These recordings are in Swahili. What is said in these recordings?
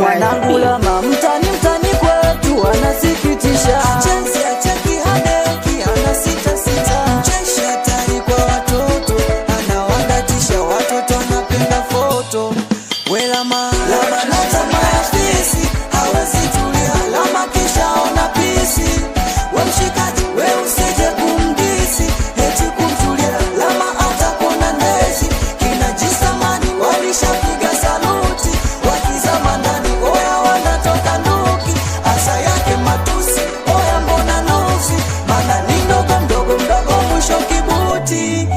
Mwanangu Lama mtani kwetu anasikitisha, chenzi ya cheki hadeki anasita sita, mcheshi hatari kwa watoto anawadatisha, watoto anapenda foto. We Lama na tamaa ya fisi hawezi tulia, Lama kisha ona pisi. We mshikaji we usije kumdisi, eti kumtulia Lama atakuona ndezi. Kina jisamani walishapiga saluti, wakizama ndani oya wanatoka nuki. Asa yake matusi oya mbona nusi, mana ni mdogo mwisho kibuti.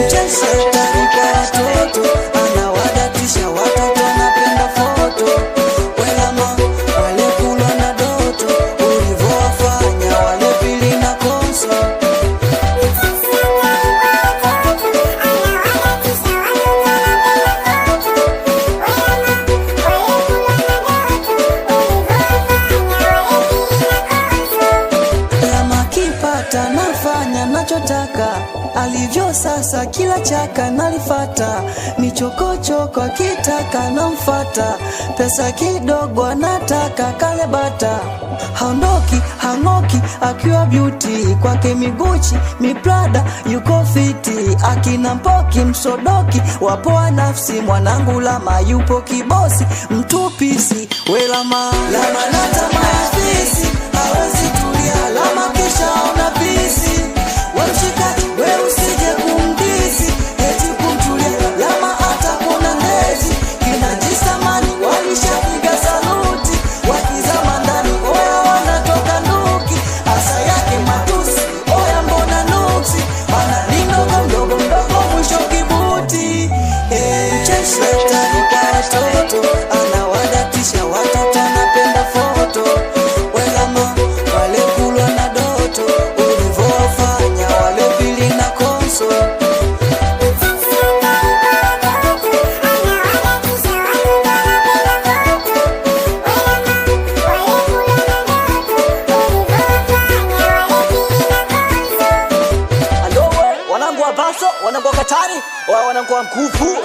Mcheshi hatari kwa watoto anawadatisha, watoto wanapenda foto. We Lama wale kulwa na doto, ulivowafanya wale pili na konso. Lama kipata nafanya nachotaka, alivyo sasa kila chaka nalifata. Ni chokochoko akitaka namfata, pesa kidogo anataka kale bata. Haondoki hang'oki akiwa beauty, kwake miguchi miprada yuko fiti. Akina Mpoki msodoki wapoa nafsi, mwanangu Lama yupo kibosi mtupisi. We Lama na tamaa ya fisi hawezi tulia, Lama kisha ona pisi. We mshikaji we usije kumdisi, eti kumtulia Lama atakuona ndezi. Kina jisamani walishapiga saluti, wakizama ndani oya wanatoka nuki. Asa yake matusi oya mbona nuksi, mana ni mdogo mwisho kibuti. Mcheshi hatari kwa watoto anawadatisha, watoto anapenda foto. We Lama wale kulwa na doto, ulivowafanya wale pili na konso. Wanangu wa Baso, wanangu wa Katani, wanangu wa Mkufu